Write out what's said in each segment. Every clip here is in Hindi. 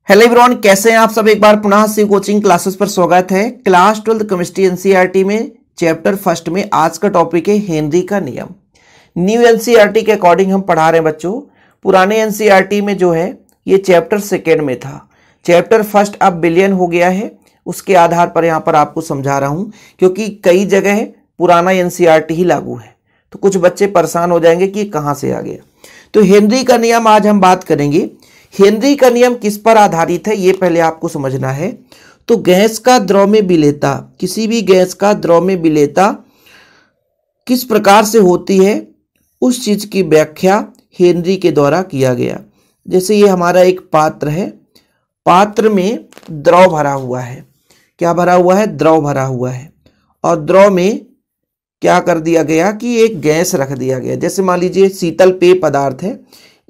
हेलो एवरीवन, कैसे हैं आप सब। एक बार पुनः से कोचिंग क्लासेस पर स्वागत है। क्लास 12 केमिस्ट्री एनसीईआरटी में चैप्टर फर्स्ट में आज का टॉपिक है हेनरी का नियम। न्यू एनसीईआरटी के अकॉर्डिंग हम पढ़ा रहे हैं बच्चों। पुराने एनसीईआरटी में जो है ये चैप्टर सेकेंड में था, चैप्टर फर्स्ट अब बिलियन हो गया है। उसके आधार पर यहाँ पर आपको समझा रहा हूँ, क्योंकि कई जगह पुराना एनसीईआरटी ही लागू है, तो कुछ बच्चे परेशान हो जाएंगे कि कहाँ से आ गया। तो हेनरी का नियम आज हम बात करेंगे। हेनरी का नियम किस पर आधारित है ये पहले आपको समझना है। तो गैस का द्रव में विलेयता, किसी भी गैस का द्रव में विलेयता किस प्रकार से होती है उस चीज की व्याख्या हेनरी के द्वारा किया गया। जैसे ये हमारा एक पात्र है, पात्र में द्रव भरा हुआ है। क्या भरा हुआ है? द्रव भरा हुआ है। और द्रव में क्या कर दिया गया कि एक गैस रख दिया गया। जैसे मान लीजिए शीतल पेय पदार्थ है,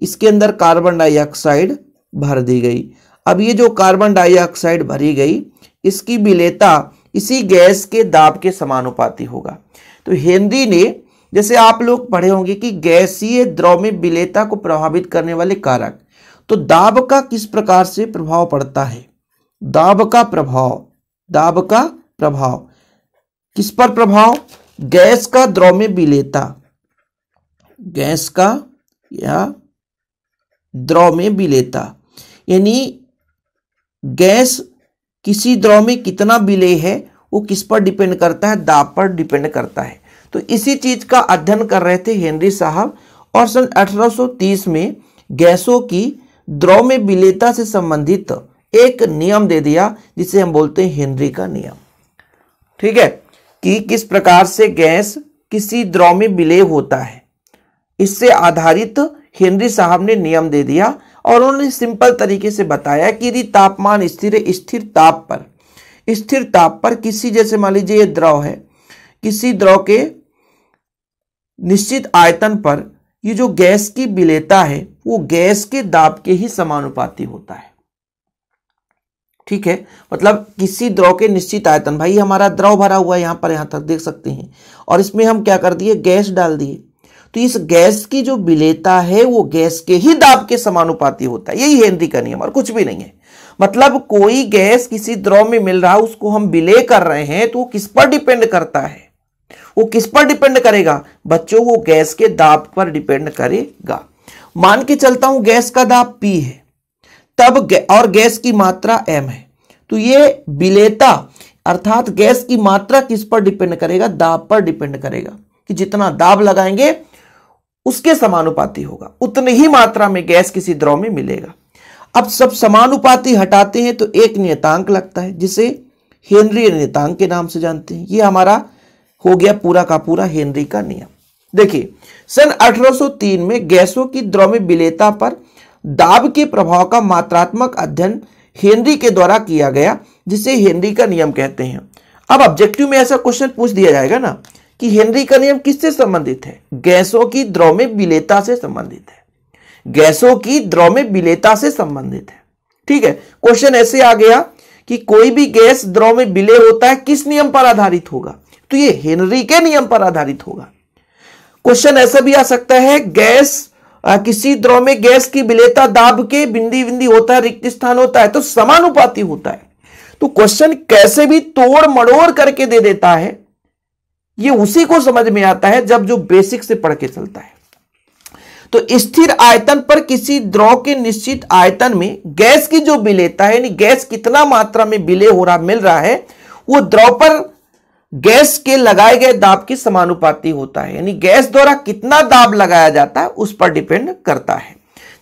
इसके अंदर कार्बन डाइऑक्साइड भर दी गई। अब ये जो कार्बन डाइऑक्साइड भरी गई, इसकी विलेयता इसी गैस के दाब के समानुपाती होगा। तो हेनरी ने, जैसे आप लोग पढ़े होंगे कि गैसीय द्रव में विलेयता को प्रभावित करने वाले कारक, तो दाब का किस प्रकार से प्रभाव पड़ता है। दाब का प्रभाव किस पर प्रभाव? गैस का द्रव में विलेयता, गैस का या द्रव में विलेयता, यानी गैस किसी द्रव में कितना विलेय है वो किस पर डिपेंड करता है? दाब पर डिपेंड करता है। तो इसी चीज का अध्ययन कर रहे थे हेनरी साहब, और सन 1830 में गैसों की द्रव में विलेयता से संबंधित एक नियम दे दिया, जिसे हम बोलते हैं हेनरी का नियम। ठीक है, कि किस प्रकार से गैस किसी द्रव में विलेय होता है, इससे आधारित हेनरी साहब ने नियम दे दिया। और उन्होंने सिंपल तरीके से बताया कि यदि तापमान स्थिर है, स्थिर ताप पर किसी, जैसे मान लीजिए ये द्रव है, किसी द्रव के निश्चित आयतन पर ये जो गैस की विलेयता है वो गैस के दाब के ही समानुपाती होता है। ठीक है, मतलब किसी द्रव के निश्चित आयतन, भाई हमारा द्रव भरा हुआ है, यहां पर यहां तक देख सकते हैं, और इसमें हम क्या कर दिए? गैस डाल दिए। तो इस गैस की जो विलेयता है वो गैस के ही दाब के समानुपाती होता है। यही हेनरी का नियम, और कुछ भी नहीं है। मतलब कोई गैस किसी द्रव में मिल रहा है, उसको हम विलेय कर रहे हैं, तो वो किस पर डिपेंड करता है? वो किस पर डिपेंड करेगा बच्चों? वो गैस के दाब पर डिपेंड करेगा। मान के चलता हूं गैस का दाब P है, तब और गैस की मात्रा M है, तो ये विलेयता अर्थात गैस की मात्रा किस पर डिपेंड करेगा? दाब पर डिपेंड करेगा, कि जितना दाब लगाएंगे उसके समानुपाती होगा, उतनी ही मात्रा में गैस किसी द्रव में मिलेगा। अब सब समानुपाती हटाते हैं तो एक नियतांक लगता है, जिसे हेनरी नियतांक के नाम से जानते हैं। ये हमारा हो गया पूरा का पूरा हेनरी का नियम। देखिए, सन 1803 में गैसों की द्रव में विलेयता पर दाब के प्रभाव का मात्रात्मक अध्ययन हेनरी के द्वारा किया गया, जिसे हेनरी का नियम कहते हैं। अब ऑब्जेक्टिव में ऐसा क्वेश्चन पूछ दिया जाएगा ना कि हेनरी का नियम किससे संबंधित है? गैसों की द्रव में विलेयता से संबंधित है। गैसों की द्रव में विलेयता से संबंधित है। ठीक है, क्वेश्चन ऐसे आ गया कि कोई भी गैस द्रव में विलेय होता है, किस नियम पर आधारित होगा? तो ये हेनरी के नियम पर आधारित होगा। क्वेश्चन ऐसा भी आ सकता है, गैस किसी द्रव में गैस की विलेयता दाब के बिंदी बिंदी होता है, रिक्त स्थान होता है, तो समानुपाती होता है। तो क्वेश्चन कैसे भी तोड़ मड़ोड़ करके दे देता है, ये उसी को समझ में आता है जब जो बेसिक से पढ़ के चलता है। तो स्थिर आयतन पर किसी द्रव के निश्चित आयतन में गैस की जो विलेयता है, यानी गैस कितना मात्रा में विलेय हो रहा मिल रहा है, वो द्रव पर गैस के लगाए गए दाब के समानुपाती होता है। यानी गैस द्वारा कितना दाब लगाया जाता है उस पर डिपेंड करता है।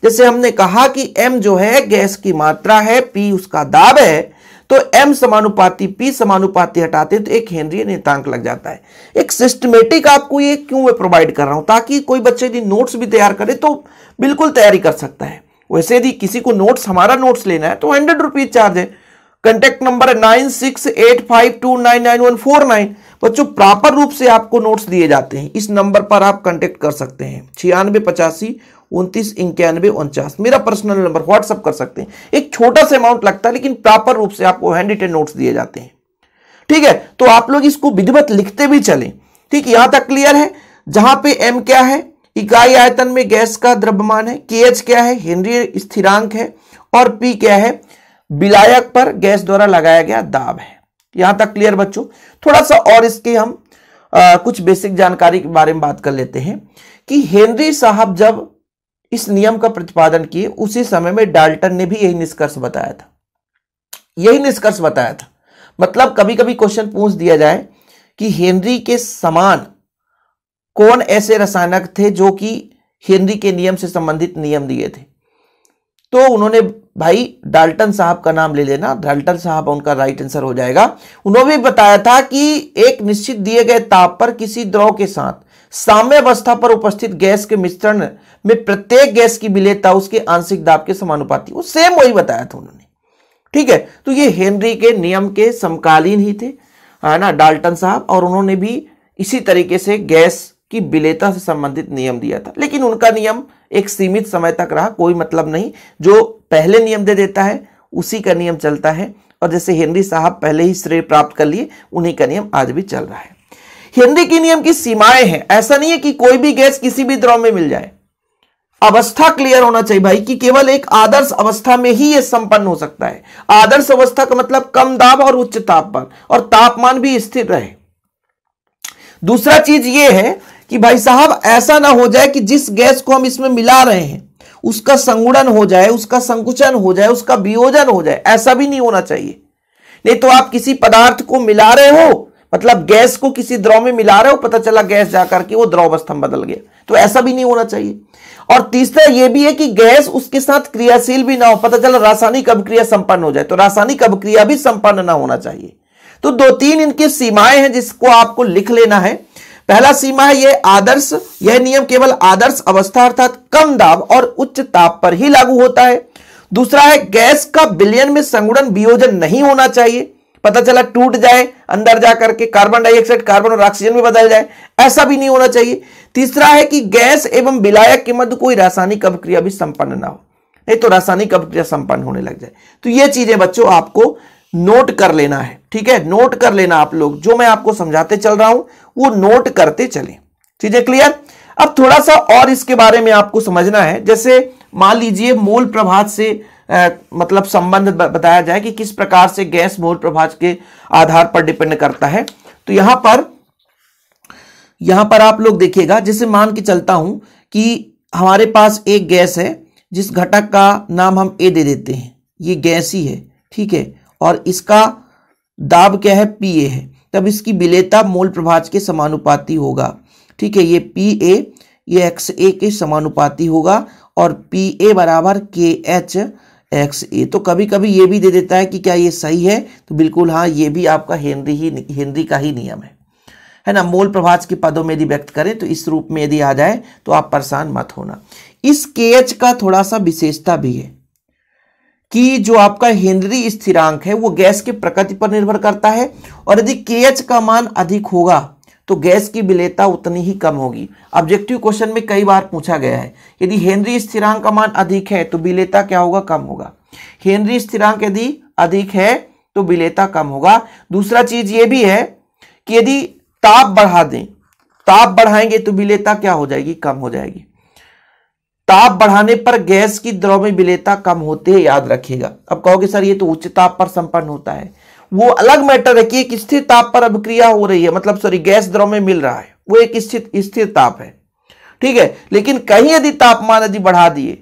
जैसे हमने कहा कि m जो है गैस की मात्रा है, P उसका दाब है, तो m समानुपाती P समानुपाती हटाते हैं तो एक हेनरी नियतांक लग जाता है। एक सिस्टमेटिक आपको ये क्यों मैं प्रोवाइड कर रहा हूं, ताकि कोई बच्चे यदि नोट्स भी तैयार करे तो बिल्कुल तैयारी कर सकता है। वैसे यदि किसी को नोट्स, हमारा नोट्स लेना है तो 100 रुपीज चार्ज है। कांटेक्ट नंबर है 9685299149। बच्चों प्रॉपर रूप से आपको नोट्स दिए जाते हैं, इस नंबर पर आप कांटेक्ट कर सकते हैं। 9685299149 मेरा पर्सनल नंबर, व्हाट्सअप कर सकते हैं। एक छोटा सा अमाउंट लगता है, लेकिन प्रॉपर रूप से आपको हैंड रिटन नोट्स दिए जाते हैं। ठीक है, तो आप लोग इसको विधिवत लिखते भी चलें। ठीक, यहां तक क्लियर है। जहां पे m क्या है? इकाई आयतन में गैस का द्रव्यमान है, KH क्या है? हेनरी स्थिरांक है, और P क्या है? विलायक पर गैस द्वारा लगाया गया दाब है। यहां तक क्लियर बच्चों? थोड़ा सा और इसकी हम कुछ बेसिक जानकारी के बारे में बात कर लेते हैं कि हेनरी साहब जब इस नियम का प्रतिपादन किए उसी समय में डाल्टन ने भी यही निष्कर्ष बताया था। मतलब कभी कभी क्वेश्चन पूछ दिया जाए कि हेनरी के समान कौन ऐसे रसायनक थे जो कि हेनरी के नियम से संबंधित नियम दिए थे, तो उन्होंने भाई डाल्टन साहब का नाम ले लेना, डाल्टन साहब उनका राइट आंसर हो जाएगा। उन्होंने भी बताया था कि एक निश्चित दिए गए ताप पर किसी द्रव के साथ साम्य अवस्था पर उपस्थित गैस के मिश्रण में प्रत्येक गैस की विलेयता उसके आंशिक दाब के समानुपाती, वो सेम वही बताया था उन्होंने। ठीक है, तो ये हेनरी के नियम के समकालीन ही थे, है ना, डाल्टन साहब, और उन्होंने भी इसी तरीके से गैस की विलेयता से संबंधित नियम दिया था। लेकिन उनका नियम एक सीमित समय तक रहा, कोई मतलब नहीं, जो पहले नियम दे देता है उसी का नियम चलता है, और जैसे हेनरी साहब पहले ही श्रेय प्राप्त कर लिए, उन्हीं का नियम आज भी चल रहा है। हेनरी के नियम की सीमाएं हैं, ऐसा नहीं है कि कोई भी गैस किसी भी द्रव में मिल जाए। अवस्था क्लियर होना चाहिए भाई कि केवल एक आदर्श अवस्था में ही यह संपन्न हो सकता है। आदर्श अवस्था का मतलब कम दाब और उच्च ताप पर, और तापमान भी स्थिर रहे। दूसरा चीज यह है कि भाई साहब ऐसा ना हो जाए कि जिस गैस को हम इसमें मिला रहे हैं उसका संगुणन हो जाए, उसका संकुचन हो जाए, उसका वियोजन हो जाए, ऐसा भी नहीं होना चाहिए। नहीं तो आप किसी पदार्थ को मिला रहे हो, मतलब गैस को किसी द्रव में मिला रहे हो, पता चला गैस जाकर के वो द्रव अवस्था में बदल गया, तो ऐसा भी नहीं होना चाहिए। और तीसरा यह भी है कि गैस उसके साथ क्रियाशील भी ना हो, पता चला रासायनिक अभिक्रिया संपन्न हो जाए, तो रासायनिक अभिक्रिया भी संपन्न ना होना चाहिए। तो दो तीन इनकी सीमाएं हैं जिसको आपको लिख लेना है। पहला सीमा है यह आदर्श, यह नियम केवल आदर्श अवस्था अर्थात कम दाब और उच्च ताप पर ही लागू होता है। दूसरा है गैस का विलयन में संगुणन वियोजन नहीं होना चाहिए, पता चला टूट जाए, अंदर जाकर के कार्बन डाइऑक्साइड कार्बन और ऑक्सीजन में बदल जाए, ऐसा भी नहीं होना चाहिए। तीसरा है कि गैस एवं विलायक के मध्य कोई रासायनिक अभिक्रिया भी संपन्न ना हो, नहीं तो रासायनिक अभिक्रिया संपन्न होने लग जाए। तो ये चीजें बच्चों आपको नोट कर लेना है, ठीक है, नोट कर लेना आप लोग, जो मैं आपको समझाते चल रहा हूं वो नोट करते चलें। चीजें क्लियर? अब थोड़ा सा और इसके बारे में आपको समझना है। जैसे मान लीजिए मोल प्रभाज से मतलब संबंध बताया जाए कि किस प्रकार से गैस मोल प्रभाज के आधार पर डिपेंड करता है। तो यहां पर आप लोग देखिएगा, जैसे मान के चलता हूं कि हमारे पास एक गैस है जिस घटक का नाम हम ए दे देते हैं, ये गैस ही है, ठीक है, और इसका दाब क्या है, पीए है, तब इसकी विलेयता मोल प्रभाज के समानुपाती होगा। ठीक है, ये पीए ये एक्स ए के समानुपाती होगा और पीए बराबर के एच एक्स ए। तो कभी कभी ये भी दे देता है कि क्या ये सही है, तो बिल्कुल हाँ, ये भी आपका हेनरी का ही नियम है ना। मोल प्रभाज के पदों में यदि व्यक्त करें तो इस रूप में यदि आ जाए तो आप परेशान मत होना। इस के एच का थोड़ा सा विशेषता भी है कि जो आपका हेनरी स्थिरांक है वो गैस के प्रकृति पर निर्भर करता है, और यदि के एच का मान अधिक होगा तो गैस की विलेयता उतनी ही कम होगी। ऑब्जेक्टिव क्वेश्चन में कई बार पूछा गया है, यदि हेनरी स्थिरांक का मान अधिक है तो विलेयता क्या होगा, कम होगा। हेनरी स्थिरांक यदि अधिक है तो विलेयता कम होगा। दूसरा चीज ये भी है कि यदि ताप बढ़ा दें, ताप बढ़ाएंगे तो विलेयता क्या हो जाएगी, कम हो जाएगी। ताप बढ़ाने पर गैस की द्रव में विलेयता कम होते हैं, याद रखिएगा। अब कहोगे सर ये तो उच्च ताप पर संपन्न होता है, वो अलग मैटर है कि एक स्थिर ताप पर अभिक्रिया हो रही है, मतलब सॉरी गैस द्रव में मिल रहा है, वो एक स्थिर ताप है, ठीक है। लेकिन कहीं यदि तापमान यदि बढ़ा दिए,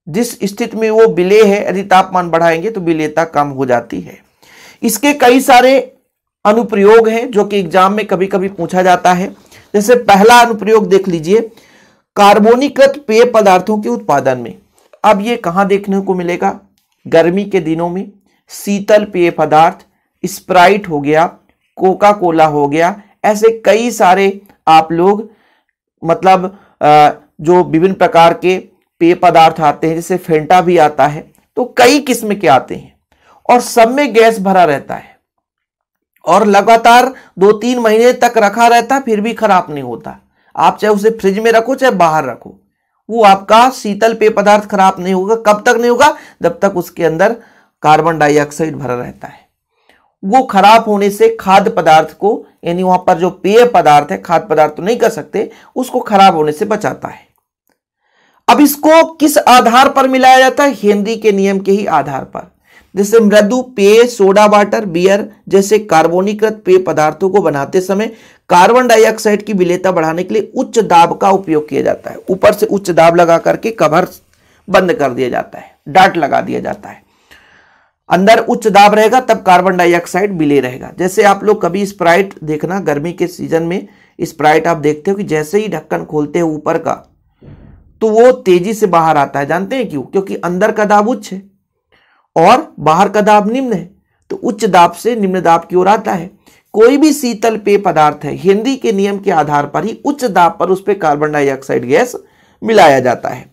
जिस स्थिति में वो विलेय है, यदि तापमान बढ़ाएंगे तो विलेयता कम हो जाती है। इसके कई सारे अनुप्रयोग हैं जो कि एग्जाम में कभी कभी पूछा जाता है। जैसे पहला अनुप्रयोग देख लीजिए, कार्बोनीकृत पेय पदार्थों के उत्पादन में। अब ये कहां देखने को मिलेगा, गर्मी के दिनों में शीतल पेय पदार्थ, स्प्राइट हो गया, कोका कोला हो गया, ऐसे कई सारे आप लोग मतलब जो विभिन्न प्रकार के पेय पदार्थ आते हैं, जैसे फेंटा भी आता है, तो कई किस्म के आते हैं और सब में गैस भरा रहता है और लगातार 2-3 महीने तक रखा रहता है, फिर भी खराब नहीं होता। आप चाहे उसे फ्रिज में रखो चाहे बाहर रखो, वो आपका शीतल पेय पदार्थ खराब नहीं होगा। कब तक नहीं होगा, जब तक उसके अंदर कार्बन डाइऑक्साइड भरा रहता है। वो खराब होने से खाद्य पदार्थ को, यानी वहां पर जो पेय पदार्थ है, खाद्य पदार्थ तो नहीं कर सकते, उसको खराब होने से बचाता है। अब इसको किस आधार पर मिलाया जाता है, हेनरी के नियम के ही आधार पर। जैसे मृदु पेय, सोडा वाटर, बियर जैसे कार्बोनीकृत पेय पदार्थों को बनाते समय कार्बन डाइऑक्साइड की विलेयता बढ़ाने के लिए उच्च दाब का उपयोग किया जाता है। ऊपर से उच्च दाब लगा करके कवर बंद कर दिया जाता है, डाट लगा दिया जाता है। अंदर उच्च दाब रहेगा तब कार्बन डाइऑक्साइड विलेय रहेगा। जैसे आप लोग कभी स्प्राइट देखना, गर्मी के सीजन में स्प्राइट आप देखते हो कि जैसे ही ढक्कन खोलते हो ऊपर का तो वो तेजी से बाहर आता है। जानते हैं क्यों? क्योंकि अंदर का दाब उच्च है और बाहर का दाब निम्न है, तो उच्च दाब से निम्न दाब की ओर आता है। कोई भी शीतल पेय पदार्थ है, हेनरी के नियम के आधार पर ही उच्च दाब पर उस पर कार्बन डाइऑक्साइड गैस मिलाया जाता है।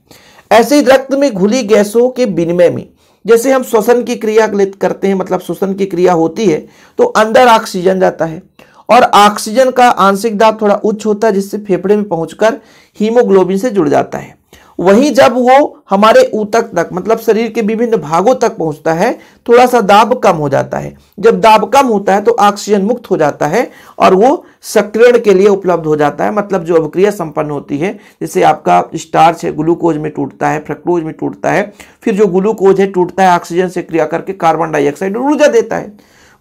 ऐसे ही रक्त में घुली गैसों के विनिमय में, जैसे हम श्वसन की क्रिया करते हैं, मतलब श्वसन की क्रिया होती है तो अंदर ऑक्सीजन जाता है और ऑक्सीजन का आंशिक दाब थोड़ा उच्च होता है, जिससे फेफड़े में पहुंचकर हीमोग्लोबिन से जुड़ जाता है। वहीं जब वो हमारे ऊतक तक, मतलब शरीर के विभिन्न भागों तक पहुंचता है, थोड़ा सा दाब कम हो जाता है। जब दाब कम होता है तो ऑक्सीजन मुक्त हो जाता है और वो सक्रियण के लिए उपलब्ध हो जाता है, मतलब जो अभिक्रिया संपन्न होती है। जैसे आपका स्टार्च है, ग्लूकोज में टूटता है, फ्रक्टोज में टूटता है, फिर जो ग्लूकोज है टूटता है, ऑक्सीजन से क्रिया करके कार्बन डाइऑक्साइड ऊर्जा देता है।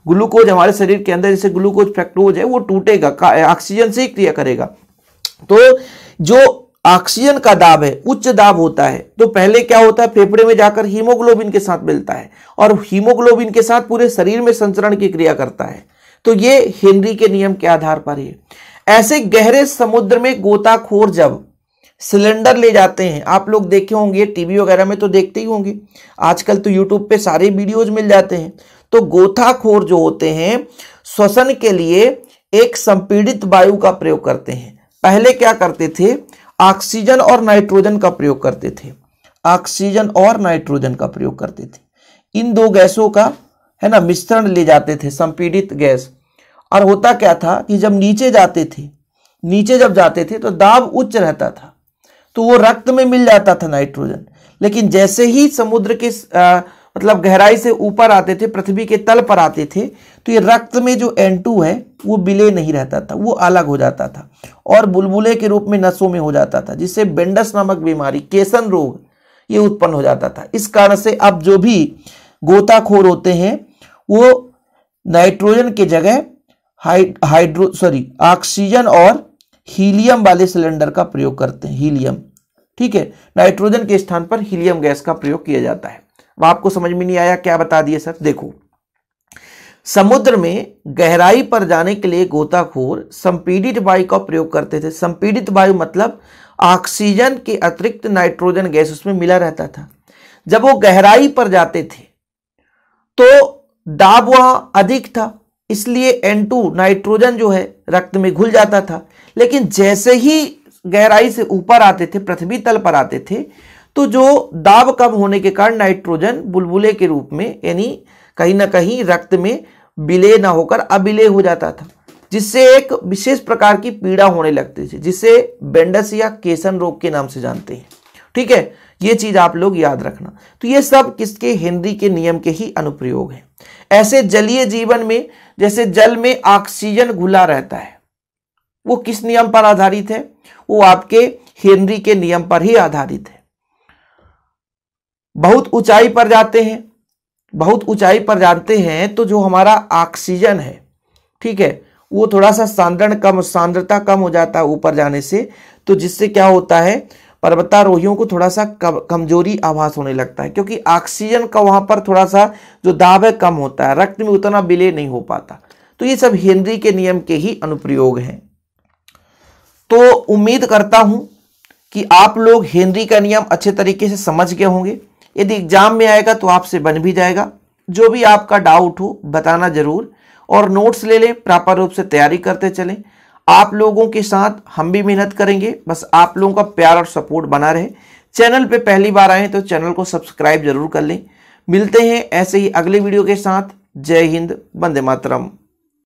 ग्लूकोज हमारे शरीर के अंदर, जैसे ग्लूकोज फ्रक्टोज है, वो टूटेगा, ऑक्सीजन से ही क्रिया करेगा। तो जो ऑक्सीजन का दाब है उच्च दाब होता है, तो पहले क्या होता है, फेफड़े में जाकर हीमोग्लोबिन के साथ मिलता है और हीमोग्लोबिन के साथ पूरे शरीर में संचरण की क्रिया करता है। तो ये हेनरी के नियम के आधार पर है। ऐसे गहरे समुद्र में गोताखोर जब सिलेंडर ले जाते हैं, आप लोग देखे होंगे, टीवी वगैरह में तो देखते ही होंगे, आजकल तो यूट्यूब पे सारे वीडियोज मिल जाते हैं। तो गोताखोर जो होते हैं श्वसन के लिए एक संपीड़ित वायु का प्रयोग करते हैं। पहले क्या करते थे, ऑक्सीजन और नाइट्रोजन का प्रयोग करते थे, ऑक्सीजन और नाइट्रोजन का प्रयोग करते थे। इन दो गैसों का है ना मिश्रण ले जाते थे, संपीड़ित गैस। और होता क्या था कि जब नीचे जब जाते थे तो दाब उच्च रहता था, तो वो रक्त में मिल जाता था नाइट्रोजन। लेकिन जैसे ही समुद्र के मतलब गहराई से ऊपर आते थे, पृथ्वी के तल पर आते थे, तो ये रक्त में जो N2 है वो विलेय नहीं रहता था, वो अलग हो जाता था और बुलबुले के रूप में नसों में हो जाता था, जिससे बेंडस नामक बीमारी, केसन रोग, ये उत्पन्न हो जाता था। इस कारण से अब जो भी गोताखोर होते हैं वो नाइट्रोजन के जगह ऑक्सीजन और हीलियम वाले सिलेंडर का प्रयोग करते हैं, हीलियम। ठीक है, नाइट्रोजन के स्थान पर हीलियम गैस का प्रयोग किया जाता है। वह आपको समझ में नहीं आया, क्या बता दिए सर? देखो, समुद्र में गहराई पर जाने के लिए गोताखोर संपीड़ित वायु का प्रयोग करते थे। संपीड़ित वायु मतलब ऑक्सीजन के अतिरिक्त नाइट्रोजन गैस उसमें मिला रहता था। जब वो गहराई पर जाते थे तो दाब वहां अधिक था, इसलिए N2 नाइट्रोजन जो है रक्त में घुल जाता था। लेकिन जैसे ही गहराई से ऊपर आते थे, पृथ्वी तल पर आते थे, तो जो दाब कम होने के कारण नाइट्रोजन बुलबुले के रूप में, यानी कहीं ना कहीं रक्त में विलेय ना होकर अविलेय हो जाता था, जिससे एक विशेष प्रकार की पीड़ा होने लगती थी, जिसे बेंडस या केसन रोग के नाम से जानते हैं। ठीक है, ये चीज आप लोग याद रखना। तो ये सब किसके, हेनरी के नियम के ही अनुप्रयोग हैं। ऐसे जलीय जीवन में, जैसे जल में ऑक्सीजन घुला रहता है, वो किस नियम पर आधारित है? वो आपके हेनरी के नियम पर ही आधारित है। बहुत ऊंचाई पर जाते हैं तो जो हमारा ऑक्सीजन है, ठीक है, वो थोड़ा सा सांद्रता कम हो जाता है ऊपर जाने से, तो जिससे क्या होता है, पर्वतारोहियों को थोड़ा सा कमजोरी आभास होने लगता है, क्योंकि ऑक्सीजन का वहां पर थोड़ा सा जो दाब है कम होता है, रक्त में उतना विलेय नहीं हो पाता। तो ये सब हेनरी के नियम के ही अनुप्रयोग हैं। तो उम्मीद करता हूं कि आप लोग हेनरी का नियम अच्छे तरीके से समझ गए होंगे। यदि एग्जाम में आएगा तो आपसे बन भी जाएगा। जो भी आपका डाउट हो बताना जरूर, और नोट्स ले लें, प्रॉपर रूप से तैयारी करते चलें। आप लोगों के साथ हम भी मेहनत करेंगे, बस आप लोगों का प्यार और सपोर्ट बना रहे। चैनल पे पहली बार आए तो चैनल को सब्सक्राइब जरूर कर लें। मिलते हैं ऐसे ही अगले वीडियो के साथ। जय हिंद, वंदे मातरम।